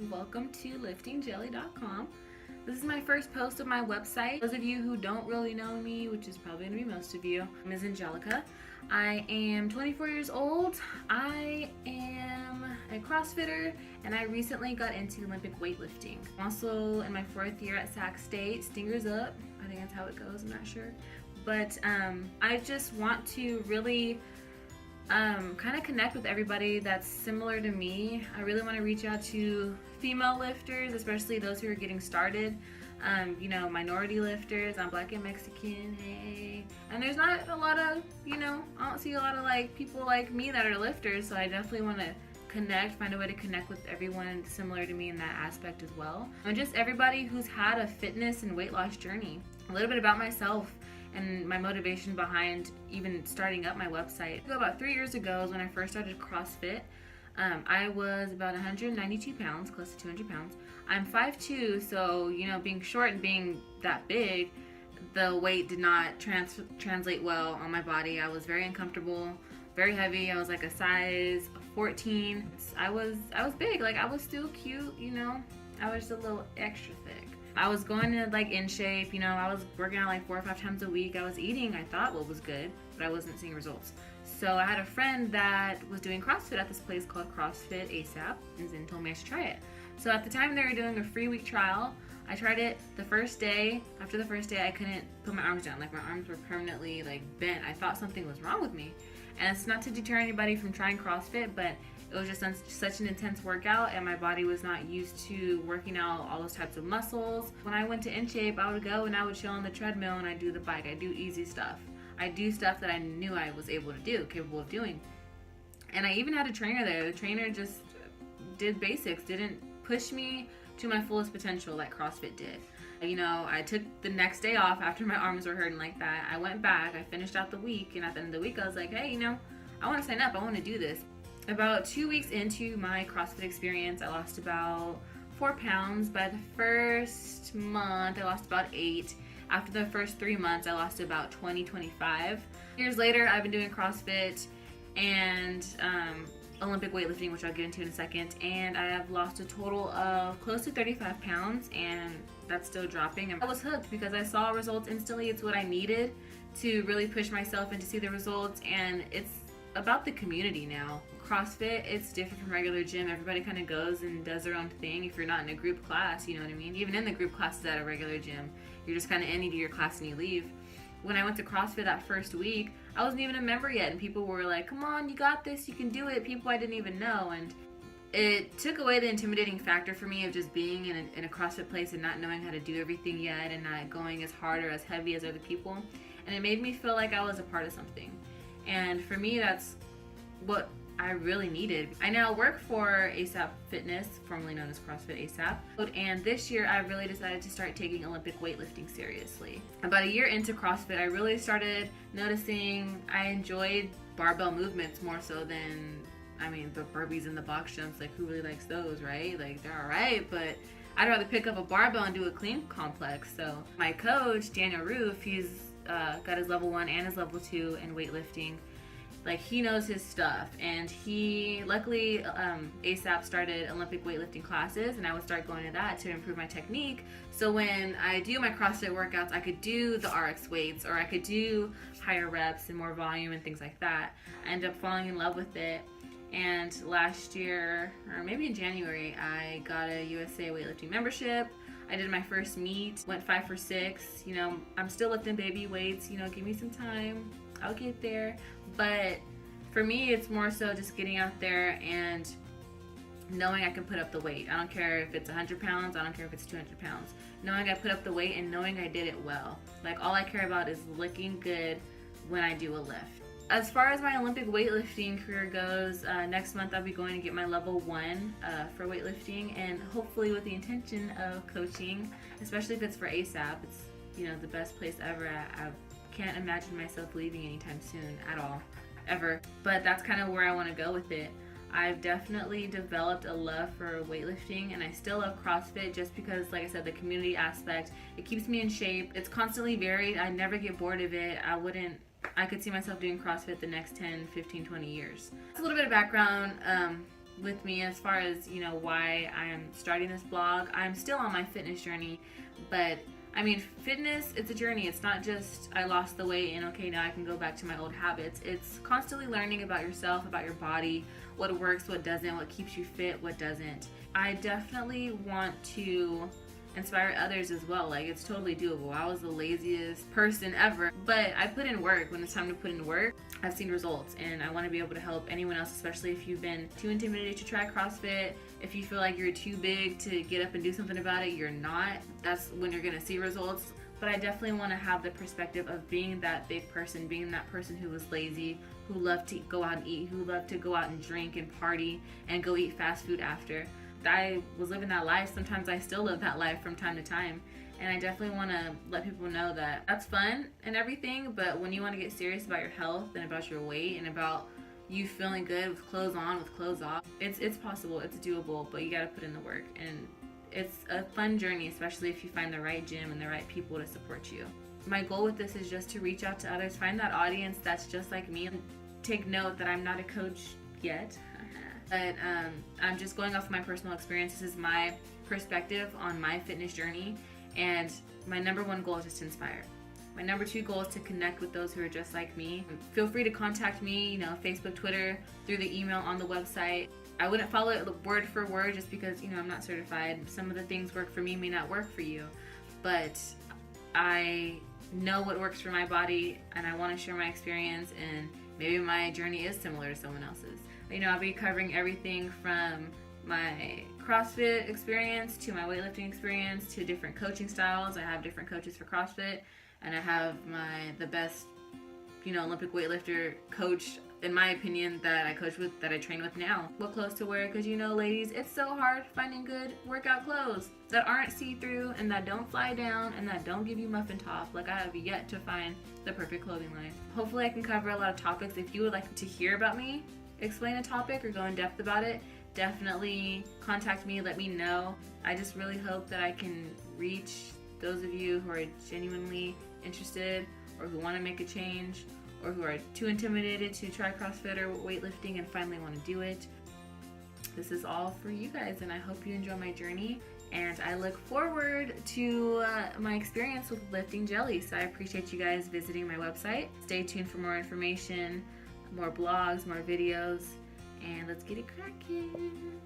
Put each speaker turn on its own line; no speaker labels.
Welcome to liftingjelly.com. This is my first post of my website. Those of you who don't really know me, which is probably going to be most of you, my name is Angelica. I am 24 years old. I am a CrossFitter and I recently got into Olympic weightlifting. I'm also in my 4th year at Sac State. Stingers up. I think that's how it goes. I'm not sure. But I just want to really kind of connect with everybody that's similar to me. I really want to reach out to female lifters, especially those who are getting started. Minority lifters. I'm Black and Mexican, hey. And there's not a lot of, I don't see a lot of people like me that are lifters, so I definitely want to find a way to connect with everyone similar to me in that aspect as well. And just everybody who's had a fitness and weight loss journey. A little bit about myself and my motivation behind even starting up my website. About 3 years ago is when I first started CrossFit. I was about 192 pounds, close to 200 pounds. I'm 5'2", so being short and being that big, the weight did not translate well on my body. I was very uncomfortable, very heavy. I was like a size 14. I was big, I was still cute, I was just a little extra thick. I was going to in shape, I was working out 4 or 5 times a week. I was eating, I thought, what was good, but I wasn't seeing results. So I had a friend that was doing CrossFit at this place called CrossFit ASAP and told me I should try it. So at the time they were doing a free week trial. I tried it the first day. After the first day, I couldn't put my arms down. My arms were permanently bent. I thought something was wrong with me. And it's not to deter anybody from trying CrossFit, but it was just such an intense workout and my body was not used to working out all those types of muscles. When I went to InShape, I would go and I would chill on the treadmill and I'd do the bike. I do easy stuff. I do stuff that I knew I was capable of doing. And I even had a trainer there. The trainer just did basics, didn't push me to my fullest potential like CrossFit did. I took the next day off after my arms were hurting like that. I went back, I finished out the week, and at the end of the week I was like, hey, I want to sign up, I want to do this. About 2 weeks into my CrossFit experience, I lost about 4 pounds. By the first month, I lost about 8. After the first 3 months, I lost about 25. Years later, I've been doing CrossFit and Olympic weightlifting, which I'll get into in a second, and I have lost a total of close to 35 pounds, and that's still dropping. I was hooked because I saw results instantly. It's what I needed to really push myself and to see the results, and it's about the community now. CrossFit, it's different from regular gym. Everybody kind of goes and does their own thing. If you're not in a group class, you know what I mean? Even in the group classes at a regular gym, you're just kind of in, you do your class and you leave. When I went to CrossFit that first week, I wasn't even a member yet, and people were like, come on, you got this, you can do it. People I didn't even know, and it took away the intimidating factor for me of just being in a CrossFit place and not knowing how to do everything yet and not going as hard or as heavy as other people. And it made me feel like I was a part of something. And for me, that's what I really needed. I now work for ASAP Fitness, formerly known as CrossFit ASAP, and this year I really decided to start taking Olympic weightlifting seriously. About a year into CrossFit, I really started noticing I enjoyed barbell movements more so than, the burpees and the box jumps. Who really likes those, right? They're alright, but I'd rather pick up a barbell and do a clean complex. So my coach, Daniel Roof, he's got his level 1 and his level 2 in weightlifting. He knows his stuff, and he luckily ASAP started Olympic weightlifting classes, and I would start going to that to improve my technique. So when I do my CrossFit workouts, I could do the RX weights, or I could do higher reps and more volume and things like that. I ended up falling in love with it, and last year, or maybe in January, I got a USA weightlifting membership. I did my first meet, went 5 for 6. I'm still lifting baby weights. Give me some time, I'll get there. But for me, it's more so just getting out there and knowing I can put up the weight. I don't care if it's 100 pounds, I don't care if it's 200 pounds. Knowing I put up the weight and knowing I did it well. All I care about is looking good when I do a lift. As far as my Olympic weightlifting career goes, next month I'll be going to get my level 1 for weightlifting, and hopefully with the intention of coaching, especially if it's for ASAP. It's the best place ever. I can't imagine myself leaving anytime soon at all, ever. But that's kind of where I want to go with it. I've definitely developed a love for weightlifting, and I still love CrossFit just because, like I said, the community aspect, it keeps me in shape. It's constantly varied. I never get bored of it. I could see myself doing CrossFit the next 10, 15, 20 years. That's a little bit of background. with me as far as, you know, why I'm starting this blog. I'm still on my fitness journey, but I mean, fitness, it's a journey. It's not just I lost the weight and okay, now I can go back to my old habits. It's constantly learning about yourself, about your body, what works, what doesn't, what keeps you fit, what doesn't. I definitely want to inspire others as well. Like, it's totally doable. I was the laziest person ever, but I put in work. When it's time to put in work, I've seen results, and I want to be able to help anyone else, especially if you've been too intimidated to try CrossFit. If you feel like you're too big to get up and do something about it, you're not. That's when you're gonna see results. But I definitely want to have the perspective of being that big person, being that person who was lazy, who loved to go out and eat, who loved to go out and drink and party and go eat fast food after. I was living that life. Sometimes I still live that life from time to time. And I definitely want to let people know that that's fun and everything, but when you want to get serious about your health and about your weight and about you feeling good with clothes on, with clothes off, it's possible, it's doable, but you got to put in the work. And it's a fun journey, especially if you find the right gym and the right people to support you. My goal with this is just to reach out to others, find that audience that's just like me. Take note that I'm not a coach yet. But I'm just going off of my personal experience. This is my perspective on my fitness journey, and my number one goal is just to inspire. My number two goal is to connect with those who are just like me. Feel free to contact me, you know, Facebook, Twitter, through the email on the website. I wouldn't follow it word for word just because, you know, I'm not certified. Some of the things work for me may not work for you, but I know what works for my body, and I want to share my experience, and maybe my journey is similar to someone else's. You know, I'll be covering everything from my CrossFit experience to my weightlifting experience to different coaching styles. I have different coaches for CrossFit, and I have the best, you know, Olympic weightlifter coach, in my opinion, that I coach with, that I train with now. What clothes to wear, because you know, ladies, it's so hard finding good workout clothes that aren't see-through and that don't fly down and that don't give you muffin top. Like, I have yet to find the perfect clothing line. Hopefully I can cover a lot of topics. If you would like to hear about me explain a topic or go in depth about it, definitely contact me, let me know. I just really hope that I can reach those of you who are genuinely interested or who want to make a change or who are too intimidated to try CrossFit or weightlifting and finally want to do it. This is all for you guys, and I hope you enjoy my journey, and I look forward to my experience with lifting jelly. So I appreciate you guys visiting my website. Stay tuned for more information, more blogs, more videos, and let's get it cracking.